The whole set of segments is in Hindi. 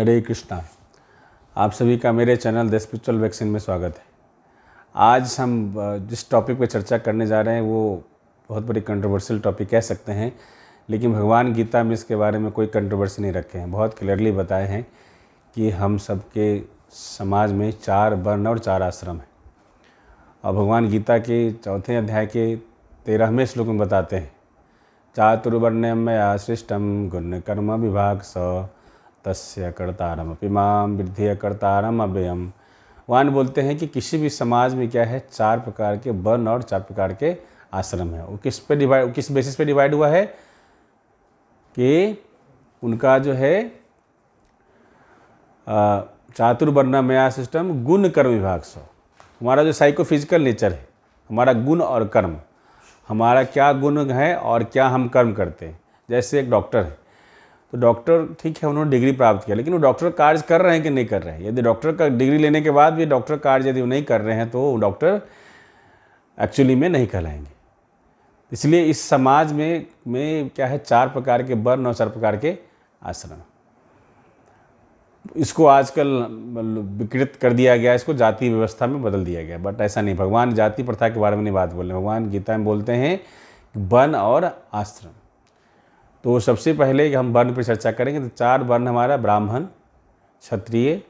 हरे कृष्णा। आप सभी का मेरे चैनल द स्पिरिचुअल वैक्सीन में स्वागत है। आज हम जिस टॉपिक पर चर्चा करने जा रहे हैं वो बहुत बड़ी कंट्रोवर्शियल टॉपिक कह सकते हैं, लेकिन भगवान गीता में इसके बारे में कोई कंट्रोवर्सी नहीं रखे हैं। बहुत क्लियरली बताए हैं कि हम सबके समाज में 4 वर्ण और 4 आश्रम हैं। और भगवान गीता के 4थे अध्याय के 13वें श्लोक में बताते हैं, चातुर्वर्ण्यम मया सृष्टम गुण कर्म विभाग स तस्य कर्तारम अपि माम विद्धि कर्तारम अव्ययम। भगवान बोलते हैं कि किसी भी समाज में क्या है, 4 प्रकार के वर्ण और 4 प्रकार के आश्रम है। वो किस बेसिस पे डिवाइड हुआ है कि उनका जो है चातुर्वर्ण्यमया सिस्टम गुण कर्म विभाग सो। हमारा जो साइकोफिजिकल नेचर है, हमारा गुण और कर्म, हमारा क्या गुण है और क्या हम कर्म करते हैं। जैसे एक डॉक्टर है, तो डॉक्टर ठीक है, उन्होंने डिग्री प्राप्त किया, लेकिन वो डॉक्टर कार्य कर रहे हैं कि नहीं कर रहे हैं। यदि डॉक्टर का डिग्री लेने के बाद भी डॉक्टर कार्य यदि वो नहीं कर रहे हैं तो वो डॉक्टर एक्चुअली में नहीं कहलाएंगे। इसलिए इस समाज में क्या है, 4 प्रकार के वर्ण और 4 प्रकार के आश्रम। इसको आजकल विकृत कर दिया गया, इसको जाति व्यवस्था में बदल दिया गया, बट ऐसा नहीं। भगवान जाति प्रथा के बारे में नहीं बात बोल रहे। भगवान गीता में बोलते हैं वर्ण और आश्रम। तो सबसे पहले हम वर्ण पर चर्चा करेंगे। तो 4 वर्ण हमारा ब्राह्मण, क्षत्रिय,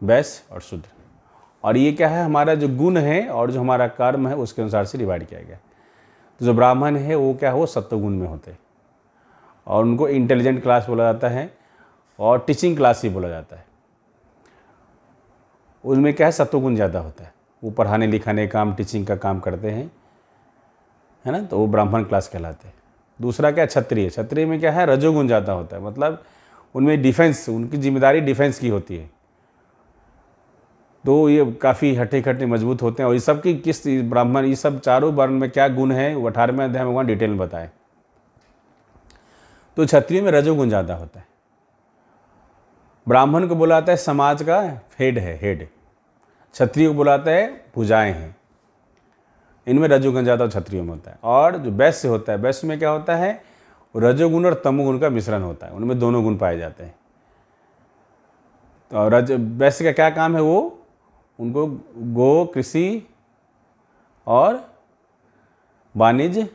वैश्य और शूद्र। और ये क्या है, हमारा जो गुण है और जो हमारा कर्म है उसके अनुसार से डिवाइड किया गया। तो जो ब्राह्मण है वो क्या है, वो सत्वगुण में होते हैं और उनको इंटेलिजेंट क्लास बोला जाता है और टीचिंग क्लास ही बोला जाता है। उनमें क्या है, सत्वगुण ज़्यादा होता है। वो पढ़ाने लिखाने का काम, टीचिंग का काम करते हैं, है ना, तो वो ब्राह्मण क्लास कहलाते हैं। दूसरा क्या है, क्षत्रिय। क्षत्रिय में क्या है, रजोगुण ज़्यादा होता है, मतलब उनमें डिफेंस, उनकी जिम्मेदारी डिफेंस की होती है। तो ये काफ़ी हट्टे खट्टे मजबूत होते हैं। और ये सब की किस ब्राह्मण, ये सब चारों वर्ण में क्या गुण है वो 18वें अध्याय में भगवान डिटेल में बताए। तो क्षत्रिय में रजोगुण ज़्यादा होता है। ब्राह्मण को बुलाता है समाज का हेड है, हेड। क्षत्रिय को बुलाता है भुजाएं हैं। इनमें रजोगुण ज़्यादा क्षत्रियों में होता है। और जो वैश्य होता है, वैश्य में क्या होता है, रजोगुण और तमोगुण का मिश्रण होता है, उनमें दोनों गुण पाए जाते हैं। तो वैश्य का क्या काम है, वो उनको गो, कृषि और वाणिज्य,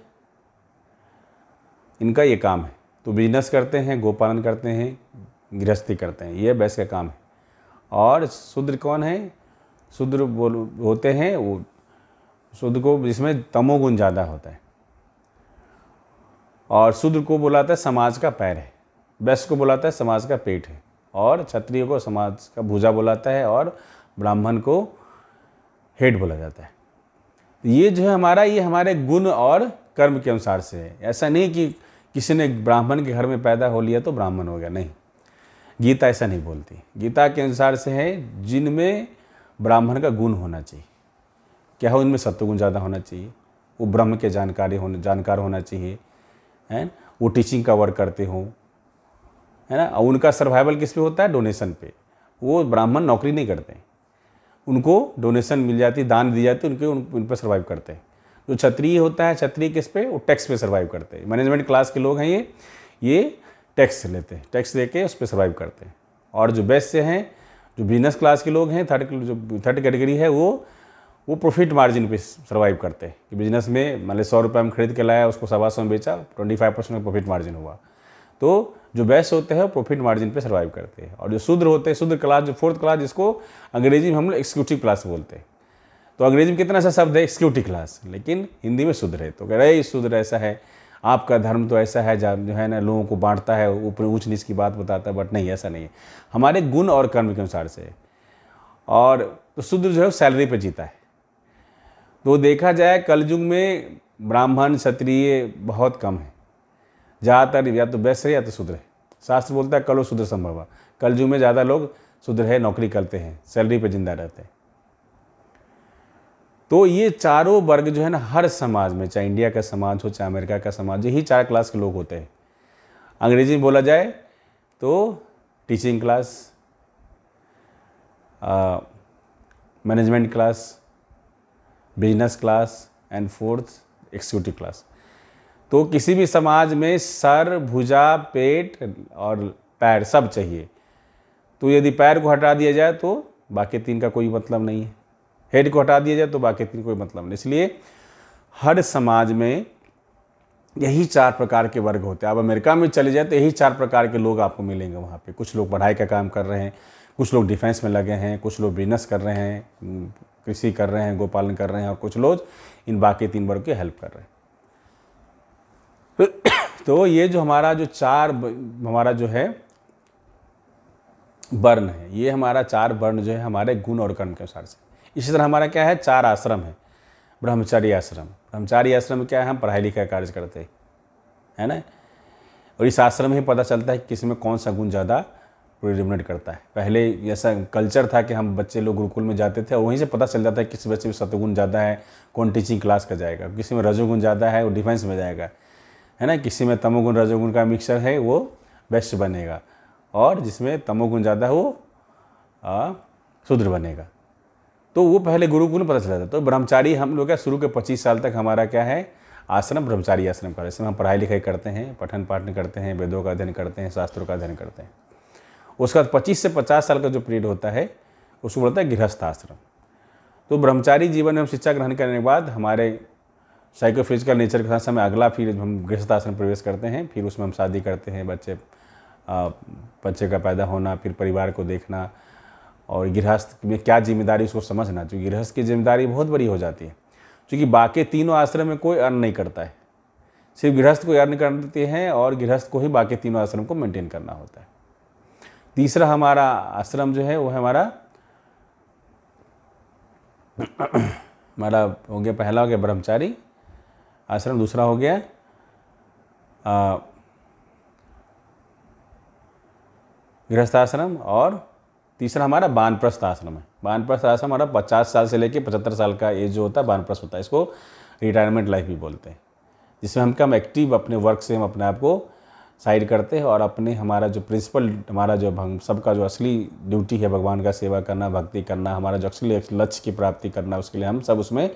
इनका ये काम है। तो बिजनेस करते हैं, गोपालन करते हैं, गृहस्थी करते हैं, ये वैश्य का काम है। और शूद्र कौन है, शूद्र होते हैं वो शूद्र को जिसमें तमोगुण ज़्यादा होता है। और शूद्र को बुलाता है समाज का पैर है, वैश्य को बुलाता है समाज का पेट है, और क्षत्रिय को समाज का भुजा बुलाता है, और ब्राह्मण को हेड बोला जाता है। ये जो है हमारा, ये हमारे गुण और कर्म के अनुसार से है। ऐसा नहीं कि किसी ने ब्राह्मण के घर में पैदा हो लिया तो ब्राह्मण हो गया, नहीं। गीता ऐसा नहीं बोलती। गीता के अनुसार से है जिनमें ब्राह्मण का गुण होना चाहिए। क्या हो, उनमें सत्वगुण ज़्यादा होना चाहिए, वो ब्रह्म के जानकार होना चाहिए, है, वो टीचिंग का वर्क करते हो, है ना। और उनका सर्वाइवल किस पे होता है, डोनेशन पे। वो ब्राह्मण नौकरी नहीं करते, उनको डोनेशन मिल जाती, दान दी जाती, उन पर सर्वाइव करते हैं। जो क्षत्रिय होता है, क्षत्रिय किस पे, वो टैक्स पे सर्वाइव करते हैं। मैनेजमेंट क्लास के लोग हैं ये टैक्स लेते हैं, टैक्स लेके उस पर सर्वाइव करते हैं। और जो वैश्य हैं, जो बिजनेस क्लास के लोग हैं, थर्ड कैटेगरी है, वो प्रॉफिट मार्जिन पे सर्वाइव करते हैं। कि बिजनेस में मान ली 100 रुपये में खरीद के लाया, उसको 125 में बेचा, 25% प्रॉफिट मार्जिन हुआ। तो जो वैश्य होते हैं वो प्रॉफिट मार्जिन पे सर्वाइव करते हैं। और जो शूद्र होते हैं, शूद्र क्लास, जो 4th क्लास, जिसको अंग्रेजी में हम लोग एक्सिक्यूटिव क्लास बोलते हैं। तो अंग्रेजी में कितना सा शब्द है, एक्सिक्यूटिव क्लास, लेकिन हिंदी में शूद्र है। तो कह रहे शूद्र ऐसा है, आपका धर्म तो ऐसा है जो है ना, लोगों को बांटता है, ऊपर ऊँच नीच की बात बताता है, बट नहीं, ऐसा नहीं है। हमारे गुण और कर्म के अनुसार से है। और तो शूद्र जो है सैलरी पर जीता है। तो देखा जाए कलयुग में ब्राह्मण क्षत्रिय बहुत कम है, ज़्यादातर या तो वैश्य है या तो शूद्र है। शास्त्र बोलता है कलो शूद्र संभव। कलयुग में ज़्यादा लोग शूद्र है, नौकरी करते हैं, सैलरी पे जिंदा रहते हैं। तो ये चारों वर्ग जो है ना, हर समाज में, चाहे इंडिया का समाज हो चाहे अमेरिका का समाज, यही 4 क्लास के लोग होते हैं। अंग्रेजी में बोला जाए तो teaching class, management class, business class and 4th executive class. तो किसी भी समाज में सर, भुजा, पेट और पैर सब चाहिए। तो यदि पैर को हटा दिया जाए तो बाकी 3 का कोई मतलब नहीं है, हेड को हटा दिया जाए तो बाकी 3 कोई मतलब नहीं। इसलिए हर समाज में यही 4 प्रकार के वर्ग होते हैं। आप अमेरिका में चले जाए तो यही 4 प्रकार के लोग आपको मिलेंगे वहाँ पे। कुछ लोग पढ़ाई का काम कर रहे हैं, कुछ लोग डिफेंस में लगे हैं, कुछ लोग बिजनेस कर रहे हैं, कृषि कर रहे हैं, गोपालन कर रहे हैं, और कुछ लोग इन बाकी 3 वर्ग की हेल्प कर रहे हैं। तो ये जो हमारा जो 4 हमारा जो है वर्ण है, ये हमारा 4 वर्ण जो है हमारे गुण और कर्म के अनुसार से। इसी तरह हमारा क्या है, 4 आश्रम है। ब्रह्मचारी आश्रम, ब्रह्मचारी आश्रम में क्या है, हम पढ़ाई लिखाई कार्य करते हैं, है ना। और इस आश्रम में पता चलता है कि किसी में कौन सा गुण ज़्यादा प्रिडोमिनेट करता है। पहले ऐसा कल्चर था कि हम बच्चे लोग गुरुकुल में जाते थे और वहीं से पता चल जाता है किसी बच्चे में सत्वगुण ज़्यादा है, कौन टीचिंग क्लास का जाएगा, किसी में रजोगुण ज़्यादा है वो डिफेंस में जाएगा, है ना। किसी में तमोगुण रजोगुण का मिक्सचर है वो बेस्ट बनेगा, और जिसमें तमोगुण ज़्यादा है वो शूद्र बनेगा। तो वो पहले गुरुकुल में पता चला था। तो ब्रह्मचारी हम लोग क्या शुरू के 25 साल तक हमारा क्या है, आश्रम ब्रह्मचारी आश्रम का। इसमें हम पढ़ाई लिखाई करते हैं, पठन पाठन करते हैं, वेदों का अध्ययन करते हैं, शास्त्रों का अध्ययन करते हैं। उसके बाद 25 से 50 साल का जो पीरियड होता है उसको बोलता है गृहस्थ आश्रम। तो ब्रह्मचारी जीवन में हम शिक्षा ग्रहण करने के बाद हमारे साइकोफिजिकल नेचर के साथ समय अगला फिर हम गृहस्थ आश्रम प्रवेश करते हैं। फिर उसमें हम शादी करते हैं, बच्चे का पैदा होना, फिर परिवार को देखना, और गृहस्थ में क्या जिम्मेदारी उसको समझना। क्योंकि गृहस्थ की जिम्मेदारी बहुत बड़ी हो जाती है, क्योंकि बाकी 3 आश्रम में कोई अर्न नहीं करता है, सिर्फ गृहस्थ को अर्न करते हैं, और गृहस्थ को ही बाकी 3 आश्रम को मेंटेन करना होता है। तीसरा हमारा आश्रम जो है वो है हमारा हो गया, पहला हो गया ब्रह्मचारी आश्रम, दूसरा हो गया गृहस्थ आश्रम, और तीसरा हमारा वानप्रस्थ आश्रम है। वानप्रस्थ आश्रम हमारा 50 साल से लेकर 75 साल का एज जो होता है वानप्रस्थ होता है। इसको रिटायरमेंट लाइफ भी बोलते हैं, जिसमें हम कम एक्टिव अपने वर्क से हम अपने आप को साइड करते हैं, और अपने हमारा जो प्रिंसिपल हमारा जो हम सबका जो असली ड्यूटी है भगवान का सेवा करना, भक्ति करना, हमारा जो असली लक्ष्य की प्राप्ति करना, उसके लिए हम सब उसमें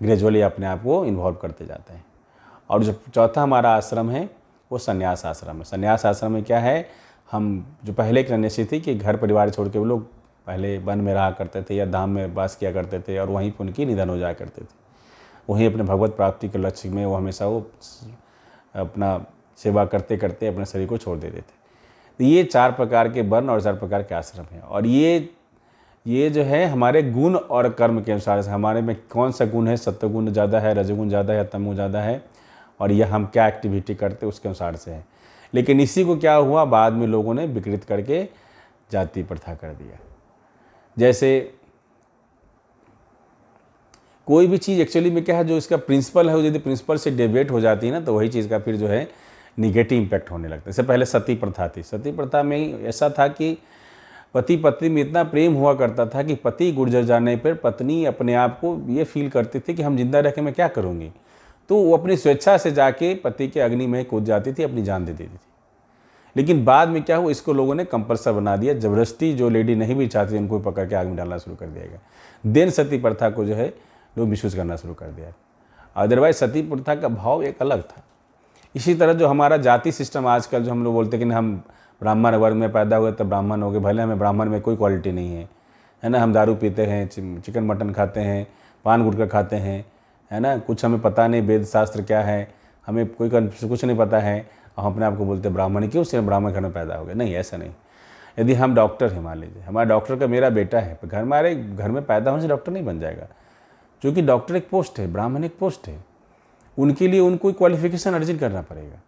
ग्रेजुअली अपने आप को इन्वॉल्व करते जाते हैं। और जो चौथा हमारा आश्रम है वो संन्यास आश्रम है। संन्यास आश्रम में क्या है, हम जो पहले की रणनीति थी कि घर परिवार छोड़ के वो लोग पहले वन में रहा करते थे या धाम में वास किया करते थे, और वहीं पर उनकी निधन हो जाया करते थे। वहीं अपने भगवत प्राप्ति के लक्ष्य में वो हमेशा वो अपना सेवा करते करते अपने शरीर को छोड़ देते थे। तो ये 4 प्रकार के वर्ण और 4 प्रकार के आश्रम हैं। और ये जो है हमारे गुण और कर्म के अनुसार से हमारे में कौन सा गुण है, सत्वगुण ज़्यादा है, रजोगुण ज़्यादा है, तमोगुण ज़्यादा है, और यह हम क्या एक्टिविटी करते उसके अनुसार से है। लेकिन इसी को क्या हुआ, बाद में लोगों ने विकृत करके जाति प्रथा कर दिया। जैसे कोई भी चीज़ एक्चुअली में क्या है, जो इसका प्रिंसिपल है, वो यदि प्रिंसिपल से डेविएट हो जाती है ना, तो वही चीज़ का फिर जो है निगेटिव इम्पैक्ट होने लगता है। इससे पहले सती प्रथा थी। सती प्रथा में ऐसा था कि पति पत्नी में इतना प्रेम हुआ करता था कि पति गुजर जाने पर पत्नी अपने आप को ये फील करती थी कि हम जिंदा रह के मैं क्या करूँगी, तो वो अपनी स्वेच्छा से जाके पति के अग्नि में कूद जाती थी, अपनी जान दे देती थी। लेकिन बाद में क्या हुआ, इसको लोगों ने कंपल्सरी बना दिया, ज़बरदस्ती जो लेडी नहीं भी चाहती उनको पकड़ के आग में डालना शुरू कर दिया गया। देन सती प्रथा को जो है लोग मिसयूज करना शुरू कर दिया। अदरवाइज सती प्रथा का भाव एक अलग था। इसी तरह जो हमारा जाति सिस्टम आजकल जो हम लोग बोलते हैं कि हम ब्राह्मण वर्ग में पैदा हुए तो ब्राह्मण हो गए, भले हमें ब्राह्मण में कोई क्वालिटी नहीं है ना। हम दारू पीते हैं, चिकन मटन खाते हैं, पान गुटखा खाते हैं, है ना। कुछ हमें पता नहीं वेद शास्त्र क्या है, हमें कुछ नहीं पता है, और हम अपने आप को बोलते हैं ब्राह्मण। क्यों? सिर्फ ब्राह्मण घर में पैदा हो गए? नहीं, ऐसा नहीं। यदि हम डॉक्टर हैं, मान लीजिए हमारा डॉक्टर का मेरा बेटा है, हमारे घर में पैदा होने से डॉक्टर नहीं बन जाएगा, क्योंकि डॉक्टर एक पोस्ट है, ब्राह्मण एक पोस्ट है। उनके लिए उनको क्वालिफिकेशन अर्जित करना पड़ेगा।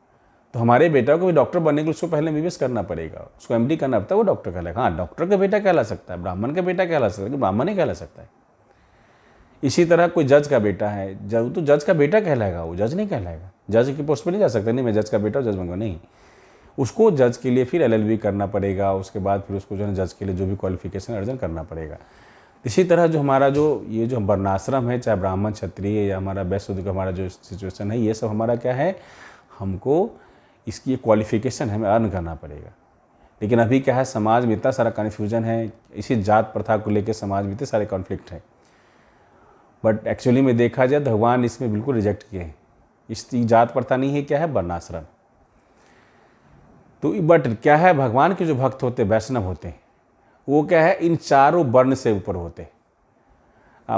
तो हमारे बेटा को भी डॉक्टर बनने के लिए उसको पहले एमबीबीएस करना पड़ेगा, उसको एमडी करना पड़ता है, वो डॉक्टर कहलाएगा। हाँ, डॉक्टर का बेटा कहला सकता है, ब्राह्मण का बेटा कहला सकता है, ब्राह्मण ही कहला सकता है। इसी तरह कोई जज का बेटा है, तो जज का बेटा कहलाएगा, वो जज नहीं कहलाएगा। जज की पोस्ट पर नहीं जा सकता, नहीं मैं जज का बेटा जज बनूंगा, नहीं। उसको जज के लिए फिर एलएलबी करना पड़ेगा, उसके बाद फिर उसको जो है जज के लिए जो भी क्वालिफिकेशन अर्जन करना पड़ेगा। इसी तरह जो हमारा ये जो वर्णाश्रम है, चाहे ब्राह्मण क्षत्रिय या हमारा वैश्य का हमारा जो सिचुएशन है, ये सब हमारा क्या है, हमको इसकी क्वालिफिकेशन हमें अर्न करना पड़ेगा। लेकिन अभी क्या है, समाज में इतना सारा कन्फ्यूजन है, इसी जात प्रथा को लेकर समाज में इतने सारे कॉन्फ्लिक्ट हैं। बट एक्चुअली में देखा जाए भगवान इसमें बिल्कुल रिजेक्ट किए हैं। इस जात प्रथा नहीं है, क्या है, वर्णाश्रम। तो बट क्या है, भगवान के जो भक्त होते हैं वैष्णव होते हैं, वो क्या है, इन चारों वर्ण से ऊपर होते हैं।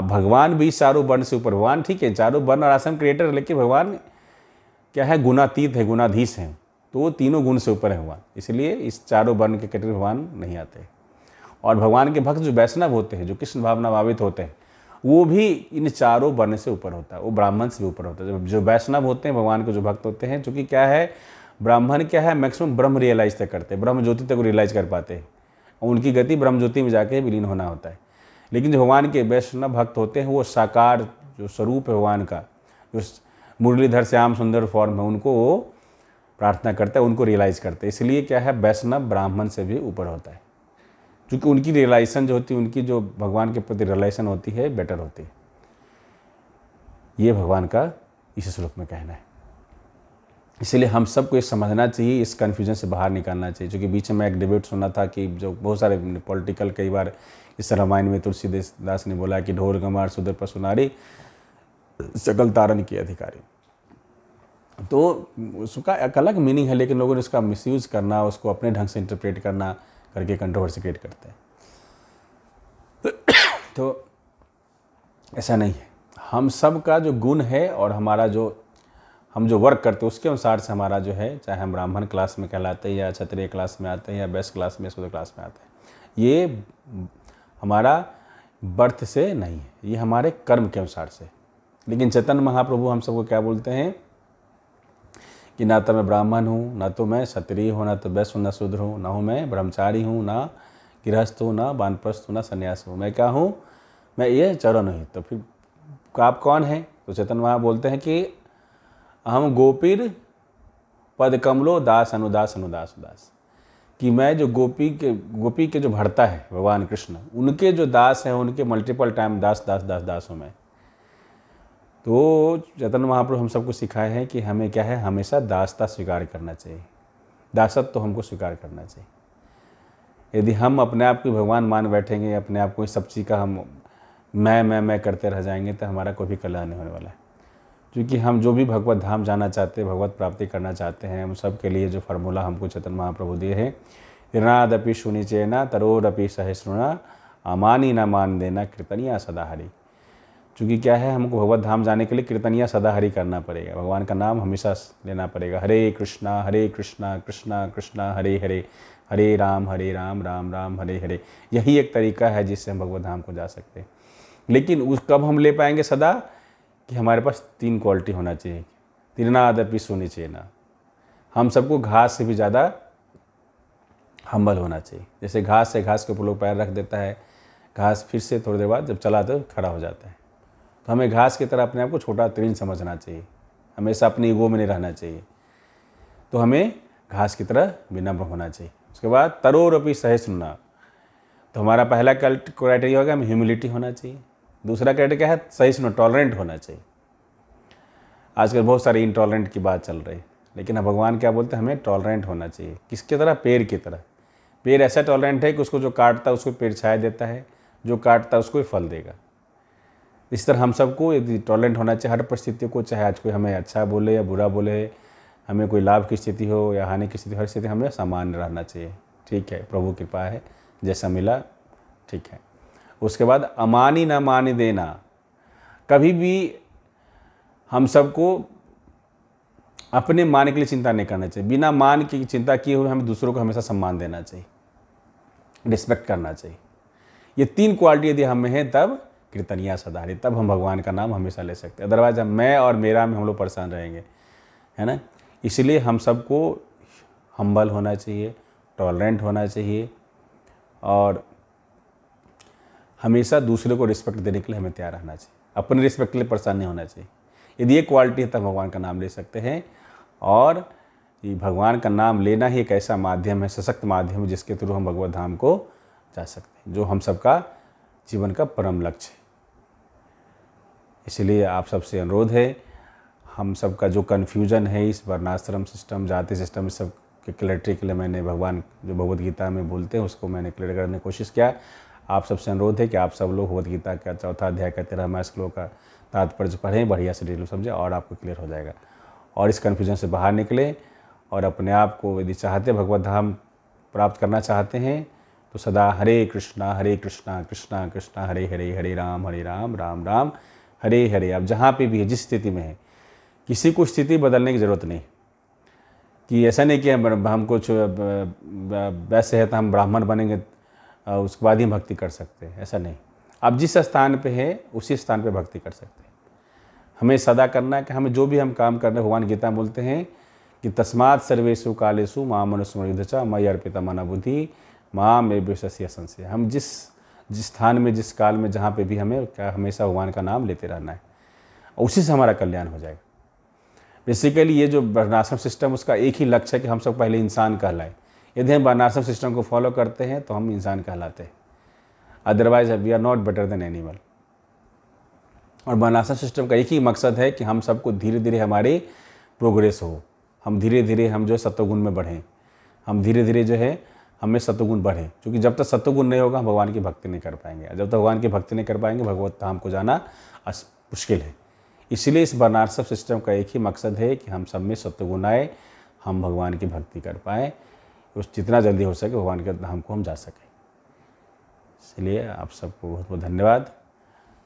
भगवान भी चारों वर्ण से ऊपर, भगवान ठीक है चारों वर्ण और आश्रम क्रिएटर, लेकिन भगवान क्या है, गुणातीत है, गुणाधीश हैं, तो वो तीनों गुण से ऊपर है भगवान, इसलिए इस चारों वर्ण के कैटेगरी भगवान नहीं आते। और भगवान के भक्त जो वैष्णव होते हैं, जो कृष्ण भावना भावित होते हैं, वो भी इन चारों वर्ण से ऊपर होता है, वो ब्राह्मण से भी ऊपर होता है। जो वैष्णव होते हैं, भगवान के जो भक्त होते हैं, चूँकि क्या है, ब्राह्मण क्या है, मैक्सिमम ब्रह्म रियलाइज तक करते हैं, ब्रह्म ज्योति तक रियलाइज कर पाते हैं, उनकी गति ब्रह्म ज्योति में जाके विलीन होना होता है। लेकिन जो भगवान के वैष्णव भक्त होते हैं, वो साकार जो स्वरूप है भगवान का, जो मुरलीधर श्याम सुंदर फॉर्म है, उनको वो प्रार्थना करता है, उनको रियलाइज़ करते हैं। इसलिए क्या है, वैष्णव ब्राह्मण से भी ऊपर होता है, क्योंकि उनकी रियलाइजेशन जो होती है, उनकी जो भगवान के प्रति रियलाइजेशन होती है, बेटर होती है। ये भगवान का इस श्लोक में कहना है। इसलिए हम सबको ये समझना चाहिए, इस कन्फ्यूजन से बाहर निकालना चाहिए। क्योंकि बीच में एक डिबेट सुना था कि जो बहुत सारे पॉलिटिकल, कई बार इस रामायण में तुलसीदास ने बोला कि ढोर गंवार सुदर पशुनारी सकल तारण की अधिकारी, तो उसका एक अलग मीनिंग है, लेकिन लोगों ने उसका मिसयूज़ करना, उसको अपने ढंग से इंटरप्रेट करना करके कंट्रोवर्सी क्रिएट करते हैं। तो ऐसा नहीं है, हम सब का जो गुण है और हमारा जो हम जो वर्क करते हैं उसके अनुसार से हमारा जो है, चाहे हम ब्राह्मण क्लास में कहलाते हैं या क्षत्रिय क्लास में आते हैं या बेस्ट क्लास में शूद्र क्लास में आते हैं, ये हमारा बर्थ से नहीं है, ये हमारे कर्म के अनुसार से। लेकिन चैतन्य महाप्रभु हम सबको क्या बोलते हैं कि ना तो मैं ब्राह्मण हूँ, ना तो मैं क्षत्रिय हूँ, ना तो वैश्य, ना शूद्र हूँ, ना हूँ मैं ब्रह्मचारी हूँ, ना गृहस्थ हूँ, ना वानप्रस्थ हूँ, ना सन्यास हूँ, मैं क्या हूँ, मैं ये चरण हूँ। तो फिर आप कौन हैं? तो चैतन्य महाप्रभु बोलते हैं कि हम गोपीर पद कमलो दास अनुदास अनुदास उदास, कि मैं जो गोपी के जो भरता है भगवान कृष्ण, उनके जो दास हैं, उनके मल्टीपल टाइम दास दास दास दास हूँ मैं। तो चैतन्य महाप्रभु हम सबको सिखाए हैं कि हमें क्या है, हमेशा दासता स्वीकार करना चाहिए, दासत्व तो हमको स्वीकार करना चाहिए। यदि हम अपने आप को भगवान मान बैठेंगे, अपने आप को इस सब चीज़ का हम मैं करते रह जाएंगे, तो हमारा कोई भी कल्याण नहीं होने वाला है। क्योंकि हम जो भी भगवत धाम जाना चाहते हैं, भगवत प्राप्ति करना चाहते हैं, हम सब के लिए जो फार्मूला हमको चैतन्य महाप्रभु दिए हैं, ऋणादपि सुनिचेना तरोरपि सहिष्णुना अमानी न मान देना कीर्तनिया सदा हरि। चूँकि क्या है, हमको भगवत धाम जाने के लिए कीर्तनिया सदा हरि करना पड़ेगा, भगवान का नाम हमेशा लेना पड़ेगा। हरे कृष्णा कृष्णा कृष्णा हरे हरे, हरे राम राम राम हरे हरे। यही एक तरीका है जिससे हम भगवत धाम को जा सकते हैं। लेकिन उस कब हम ले पाएंगे सदा, कि हमारे पास 3 क्वालिटी होना चाहिए। तीर्णादपि सुनिचेना, हम सबको घास से भी ज़्यादा हम्बल होना चाहिए। जैसे घास के ऊपर लोग पैर रख देता है, घास फिर से थोड़ी देर बाद जब चला तो खड़ा हो जाता है। तो हमें घास की तरह अपने आप को छोटा तरीन समझना चाहिए, हमेशा अपनी ईगो में नहीं रहना चाहिए। तो हमें घास की तरह विनम्र होना चाहिए। उसके बाद तरोरपि सहिष्णुना, तो हमारा पहला क्राइटेरिया होगा, हमें ह्यूमिलिटी होना चाहिए। दूसरा क्राइटेरिया क्या है, सहिष्णु, टॉलरेंट होना चाहिए। आजकल बहुत सारी इंटॉलरेंट की बात चल रही है, लेकिन अब भगवान क्या बोलते हैं, हमें टॉलरेंट होना चाहिए। किसकी तरह? पेड़ की तरह। पेड़ ऐसा टॉलरेंट है कि उसको जो काटता है उसको पेड़ छाया देता है, जो काटता है उसको फल देगा। इस तरह हम सबको यदि टॉलरेंट होना चाहिए हर परिस्थितियों को, चाहे आज कोई हमें अच्छा बोले या बुरा बोले, हमें कोई लाभ की स्थिति हो या हानि की स्थिति, हर स्थिति हमें सामान्य रहना चाहिए। ठीक है, प्रभु कृपा है, जैसा मिला ठीक है। उसके बाद अमानी न मानी देना, कभी भी हम सबको अपने मान के लिए चिंता नहीं करना चाहिए। बिना मान की चिंता किए हुए हमें दूसरों को हमेशा सम्मान देना चाहिए, रिस्पेक्ट करना चाहिए। ये 3 क्वालिटी यदि हमें है, तब कीर्तनिया सदाहरि, तब हम भगवान का नाम हमेशा ले सकते हैं। अदरवाइज हम मैं और मेरा में हम लोग परेशान रहेंगे, है ना। इसलिए हम सबको हम्बल होना चाहिए, टॉलरेंट होना चाहिए और हमेशा दूसरे को रिस्पेक्ट देने के लिए हमें तैयार रहना चाहिए। अपने रिस्पेक्ट के लिए परेशान नहीं होना चाहिए। यदि ये क्वालिटी है, तब भगवान का नाम ले सकते हैं। और ये भगवान का नाम लेना ही एक ऐसा माध्यम है, सशक्त माध्यम है, जिसके थ्रू हम भगवत धाम को जा सकते हैं, जो हम सबका जीवन का परम लक्ष्य है। इसलिए आप सबसे अनुरोध है, हम सबका जो कन्फ्यूजन है इस वर्णाश्रम सिस्टम, जाति सिस्टम, इस सब के क्लैरिटी के लिए मैंने भगवान जो भगवद गीता में बोलते हैं उसको मैंने क्लियर करने की कोशिश किया। आप सबसे अनुरोध है कि आप सब लोग भगवद गीता का 4था अध्याय का 13वां श्लोक का तात्पर्य पढ़ें, बढ़िया से डिटेल समझें और आपको क्लियर हो जाएगा। और इस कन्फ्यूजन से बाहर निकलें और अपने आप को यदि चाहते भगवत धाम प्राप्त करना चाहते हैं तो सदा हरे कृष्णा कृष्णा कृष्णा हरे हरे, हरे राम राम राम हरे हरे। अब जहाँ पे भी है, जिस स्थिति में है, किसी को स्थिति बदलने की ज़रूरत नहीं कि ऐसा नहीं कि हम कुछ वैसे है तो हम ब्राह्मण बनेंगे उसके बाद ही भक्ति कर सकते हैं, ऐसा नहीं। आप जिस स्थान पे हैं उसी स्थान पे भक्ति कर सकते हैं। हमें सदा करना है कि हमें जो भी हम काम कर रहे हैं, भगवान गीता में बोलते हैं कि तस्मात् सर्वेषु कालेषु मां मनुस्मृति च मयि अर्पिता मन बुद्धि मां मे विश्वस्य संशय। हम जिस स्थान में, जिस काल में, जहाँ पे भी हमें क्या हमेशा भगवान का नाम लेते रहना है, उसी से हमारा कल्याण हो जाएगा। बेसिकली ये जो वर्णाश्रम सिस्टम, उसका एक ही लक्ष्य है कि हम सब पहले इंसान कहलाए। यदि हम वर्णाश्रम सिस्टम को फॉलो करते हैं तो हम इंसान कहलाते हैं, otherwise we are not better than animal. और वर्णाश्रम सिस्टम का एक ही मकसद है कि हम सबको धीरे धीरे हमारे प्रोग्रेस हो, हम धीरे धीरे हम जो है सत्वगुण में बढ़ें, हम धीरे धीरे जो है हमें सत्वगुण बढ़े, क्योंकि जब तक सत्वगुण नहीं होगा हम भगवान की भक्ति नहीं कर पाएंगे। जब तक भगवान की भक्ति नहीं कर पाएंगे, भगवत धाम को जाना मुश्किल है। इसलिए इस वर्णाश्रम सिस्टम का एक ही मकसद है कि हम सब में सत्वगुण आए, हम भगवान की भक्ति कर पाएँ, उस जितना जल्दी हो सके भगवान के धाम को हम जा सकें। इसलिए आप सबको बहुत बहुत धन्यवाद।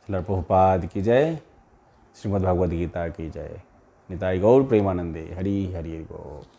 श्रील प्रभुपाद की जय, श्रीमद् भगवद गीता की जय। निताई गौर प्रेमानंदे, हरि हरि बोल।